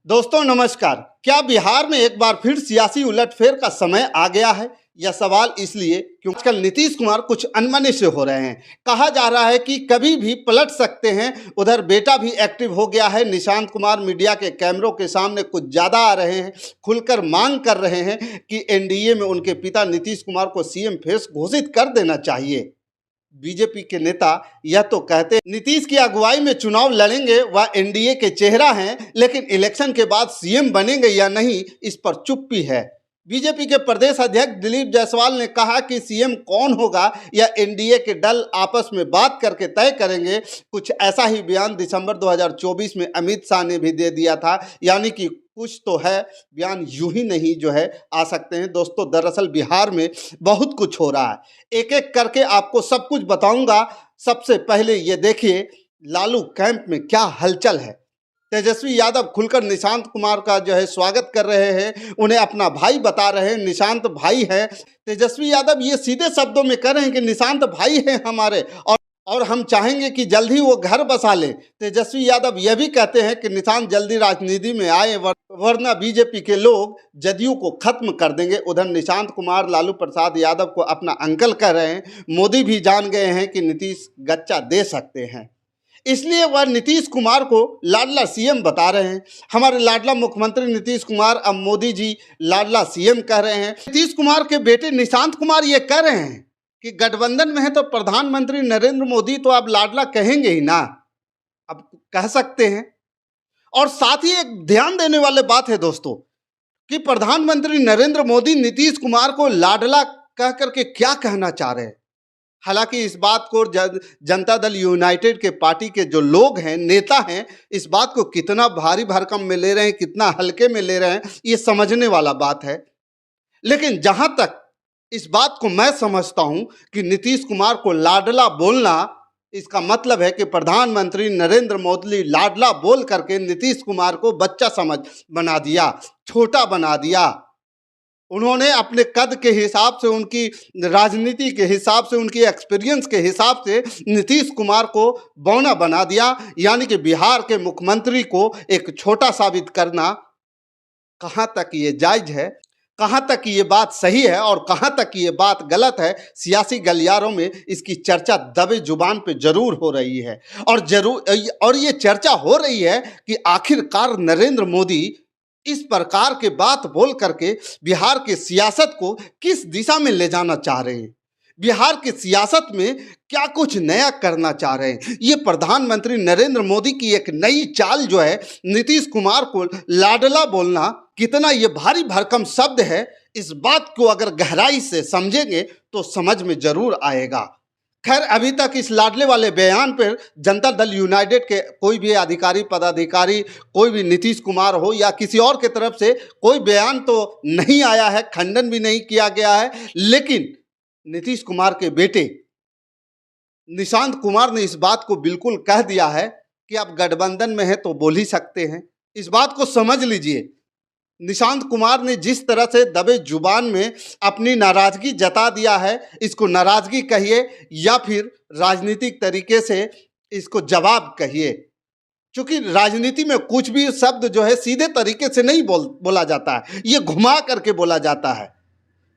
दोस्तों नमस्कार। क्या बिहार में एक बार फिर सियासी उलटफेर का समय आ गया है? यह सवाल इसलिए क्योंकि आजकल नीतीश कुमार कुछ अनमने से हो रहे हैं। कहा जा रहा है कि कभी भी पलट सकते हैं। उधर बेटा भी एक्टिव हो गया है। निशांत कुमार मीडिया के कैमरों के सामने कुछ ज़्यादा आ रहे हैं, खुलकर मांग कर रहे हैं कि एनडीए में उनके पिता नीतीश कुमार को सीएम फेस घोषित कर देना चाहिए। बीजेपी के नेता यह तो कहते हैं नीतीश की अगुवाई में चुनाव लड़ेंगे, वह एनडीए के चेहरा हैं, लेकिन इलेक्शन के बाद सीएम बनेंगे या नहीं इस पर चुप्पी है। बीजेपी के प्रदेश अध्यक्ष दिलीप जायसवाल ने कहा कि सीएम कौन होगा यह एनडीए के दल आपस में बात करके तय करेंगे। कुछ ऐसा ही बयान दिसंबर 2024 में अमित शाह ने भी दे दिया था। यानी कि कुछ तो है, बयान यूं ही नहीं जो है आ सकते हैं। दोस्तों दरअसल बिहार में बहुत कुछ हो रहा है, एक एक करके आपको सब कुछ बताऊंगा। सबसे पहले ये देखिए लालू कैंप में क्या हलचल है। तेजस्वी यादव खुलकर निशांत कुमार का जो है स्वागत कर रहे हैं, उन्हें अपना भाई बता रहे हैं, निशांत भाई है। तेजस्वी यादव ये सीधे शब्दों में कह रहे हैं कि निशांत भाई हैं हमारे और हम चाहेंगे कि जल्दी वो घर बसा ले। तेजस्वी यादव यह भी कहते हैं कि निशांत जल्दी राजनीति में आए वरना बीजेपी के लोग जदयू को खत्म कर देंगे। उधर निशांत कुमार लालू प्रसाद यादव को अपना अंकल कह रहे हैं। मोदी भी जान गए हैं कि नीतीश गच्चा दे सकते हैं, इसलिए वह नीतीश कुमार को लाडला सीएम बता रहे हैं। हमारे लाडला मुख्यमंत्री नीतीश कुमार अब मोदी जी लाडला सीएम कह रहे हैं। नीतीश कुमार के बेटे निशांत कुमार ये कह रहे हैं कि गठबंधन में है तो प्रधानमंत्री नरेंद्र मोदी तो अब लाडला कहेंगे ही ना, अब कह सकते हैं। और साथ ही एक ध्यान देने वाली बात है दोस्तों कि प्रधानमंत्री नरेंद्र मोदी नीतीश कुमार को लाडला कह करके क्या कहना चाह रहे हैं। हालांकि इस बात को जनता दल यूनाइटेड के पार्टी के जो लोग हैं, नेता हैं, इस बात को कितना भारी भरकम में ले रहे हैं, कितना हल्के में ले रहे हैं, ये समझने वाला बात है। लेकिन जहां तक इस बात को मैं समझता हूं कि नीतीश कुमार को लाडला बोलना, इसका मतलब है कि प्रधानमंत्री नरेंद्र मोदी लाडला बोल करके नीतीश कुमार को बच्चा समझ बना दिया, छोटा बना दिया। उन्होंने अपने कद के हिसाब से, उनकी राजनीति के हिसाब से, उनकी एक्सपीरियंस के हिसाब से नीतीश कुमार को बौना बना दिया। यानी कि बिहार के मुख्यमंत्री को एक छोटा साबित करना। कहाँ तक ये जायज है, कहाँ तक ये बात सही है और कहाँ तक ये बात गलत है, सियासी गलियारों में इसकी चर्चा दबे जुबान पे जरूर हो रही है। और ये चर्चा हो रही है कि आखिरकार नरेंद्र मोदी इस प्रकार के बात बोल करके बिहार के सियासत को किस दिशा में ले जाना चाह रहे हैं, बिहार की सियासत में क्या कुछ नया करना चाह रहे हैं। ये प्रधानमंत्री नरेंद्र मोदी की एक नई चाल जो है, नीतीश कुमार को लाडला बोलना कितना ये भारी भरकम शब्द है, इस बात को अगर गहराई से समझेंगे तो समझ में जरूर आएगा। खैर अभी तक इस लाडले वाले बयान पर जनता दल यूनाइटेड के कोई भी अधिकारी पदाधिकारी, कोई भी नीतीश कुमार हो या किसी और के तरफ से कोई बयान तो नहीं आया है, खंडन भी नहीं किया गया है। लेकिन नीतीश कुमार के बेटे निशांत कुमार ने इस बात को बिल्कुल कह दिया है कि आप गठबंधन में हैं तो बोल ही सकते हैं। इस बात को समझ लीजिए। निशांत कुमार ने जिस तरह से दबे जुबान में अपनी नाराजगी जता दिया है, इसको नाराजगी कहिए या फिर राजनीतिक तरीके से इसको जवाब कहिए, क्योंकि राजनीति में कुछ भी शब्द जो है सीधे तरीके से नहीं बोला जाता है, ये घुमा करके बोला जाता है।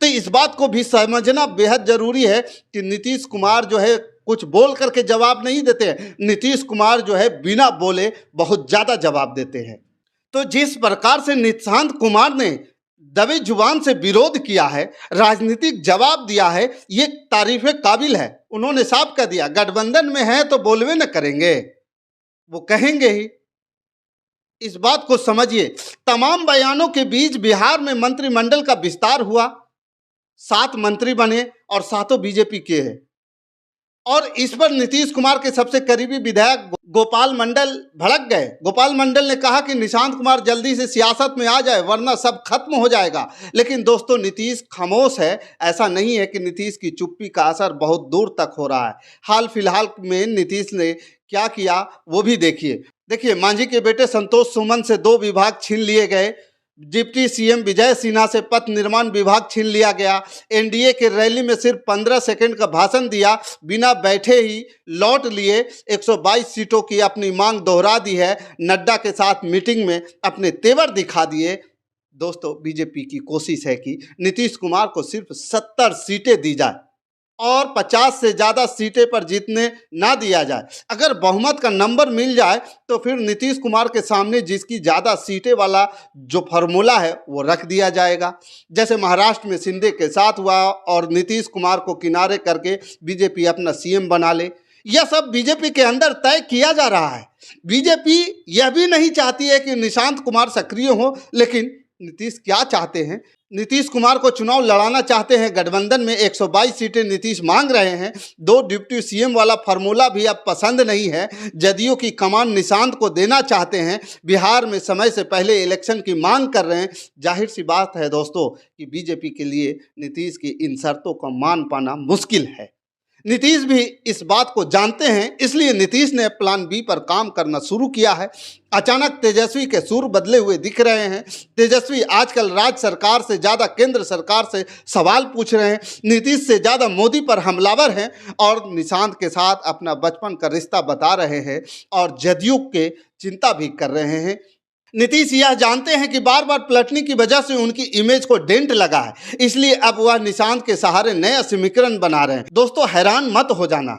तो इस बात को भी समझना बेहद जरूरी है कि नीतीश कुमार जो है कुछ बोल करके जवाब नहीं देते हैं। नीतीश कुमार जो है बिना बोले बहुत ज़्यादा जवाब देते हैं। तो जिस प्रकार से निशांत कुमार ने दबे जुबान से विरोध किया है, राजनीतिक जवाब दिया है, ये तारीफ काबिल है। उन्होंने साफ कह दिया गठबंधन में है तो बोलवे न करेंगे, वो कहेंगे ही। इस बात को समझिए। तमाम बयानों के बीच बिहार में मंत्रिमंडल का विस्तार हुआ, 7 मंत्री बने और 7 बीजेपी के हैं। और इस पर नीतीश कुमार के सबसे करीबी विधायक गोपाल मंडल भड़क गए। गोपाल मंडल ने कहा कि निशांत कुमार जल्दी से सियासत में आ जाए वरना सब खत्म हो जाएगा। लेकिन दोस्तों नीतीश खामोश है। ऐसा नहीं है कि नीतीश की चुप्पी का असर बहुत दूर तक हो रहा है। हाल फिलहाल में नीतीश ने क्या किया वो भी देखिए। मांझी के बेटे संतोष सुमन से 2 विभाग छीन लिए गए। डिप्टी सीएम विजय सिन्हा से पथ निर्माण विभाग छीन लिया गया। एनडीए के रैली में सिर्फ 15 सेकंड का भाषण दिया, बिना बैठे ही लौट लिए। 122 सीटों की अपनी मांग दोहरा दी है। नड्डा के साथ मीटिंग में अपने तेवर दिखा दिए। दोस्तों, बीजेपी की कोशिश है कि नीतीश कुमार को सिर्फ 70 सीटें दी जाए और 50 से ज़्यादा सीटें पर जीतने ना दिया जाए। अगर बहुमत का नंबर मिल जाए तो फिर नीतीश कुमार के सामने जिसकी ज़्यादा सीटें वाला जो फार्मूला है वो रख दिया जाएगा, जैसे महाराष्ट्र में शिंदे के साथ हुआ, और नीतीश कुमार को किनारे करके बीजेपी अपना सीएम बना ले। यह सब बीजेपी के अंदर तय किया जा रहा है। बीजेपी यह भी नहीं चाहती है कि निशांत कुमार सक्रिय हो, लेकिन नीतीश क्या चाहते हैं? नीतीश कुमार को चुनाव लड़ाना चाहते हैं। गठबंधन में 122 सीटें नीतीश मांग रहे हैं। 2 डिप्टी सीएम वाला फार्मूला भी अब पसंद नहीं है। जदयू की कमान निशांत को देना चाहते हैं। बिहार में समय से पहले इलेक्शन की मांग कर रहे हैं। जाहिर सी बात है दोस्तों कि बीजेपी के लिए नीतीश की इन शर्तों का मान पाना मुश्किल है। नीतीश भी इस बात को जानते हैं, इसलिए नीतीश ने प्लान बी पर काम करना शुरू किया है। अचानक तेजस्वी के सुर बदले हुए दिख रहे हैं। तेजस्वी आजकल राज्य सरकार से ज़्यादा केंद्र सरकार से सवाल पूछ रहे हैं। नीतीश से ज़्यादा मोदी पर हमलावर हैं और निशांत के साथ अपना बचपन का रिश्ता बता रहे हैं और जदयू के चिंता भी कर रहे हैं। नीतीश यह जानते हैं कि बार बार पलटने की वजह से उनकी इमेज को डेंट लगा है, इसलिए अब वह निशांत के सहारे नया समीकरण बना रहे हैं। दोस्तों, हैरान मत हो जाना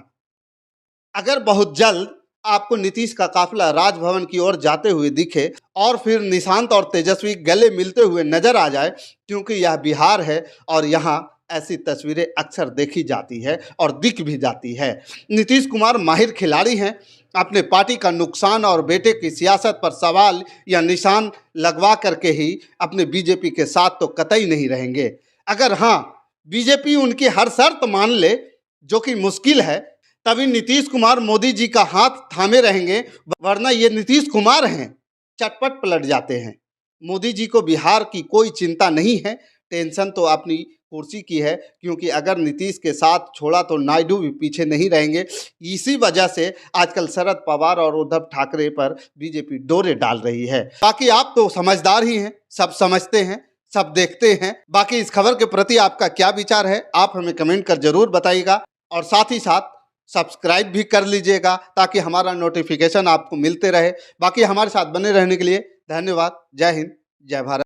अगर बहुत जल्द आपको नीतीश का काफिला राजभवन की ओर जाते हुए दिखे और फिर निशांत और तेजस्वी गले मिलते हुए नजर आ जाए, क्योंकि यह बिहार है और यहाँ ऐसी तस्वीरें अक्सर देखी जाती है और दिख भी जाती है। नीतीश कुमार माहिर खिलाड़ी हैं। अपने पार्टी का नुकसान और बेटे की सियासत पर सवाल या निशान लगवा करके ही अपने बीजेपी के साथ तो कतई नहीं रहेंगे। अगर हाँ, बीजेपी उनकी हर शर्त मान ले, जो कि मुश्किल है, तभी नीतीश कुमार मोदी जी का हाथ थामे रहेंगे, वरना ये नीतीश कुमार हैं, चटपट पलट जाते हैं। मोदी जी को बिहार की कोई चिंता नहीं है, टेंशन तो अपनी कुर्सी की है, क्योंकि अगर नीतीश के साथ छोड़ा तो नायडू भी पीछे नहीं रहेंगे। इसी वजह से आजकल शरद पवार और उद्धव ठाकरे पर बीजेपी डोरे डाल रही है। बाकी आप तो समझदार ही हैं, सब समझते हैं, सब देखते हैं। बाकी इस खबर के प्रति आपका क्या विचार है, आप हमें कमेंट कर जरूर बताइएगा और साथ ही साथ सब्सक्राइब भी कर लीजिएगा ताकि हमारा नोटिफिकेशन आपको मिलते रहे। बाकी हमारे साथ बने रहने के लिए धन्यवाद। जय हिंद, जय भारत।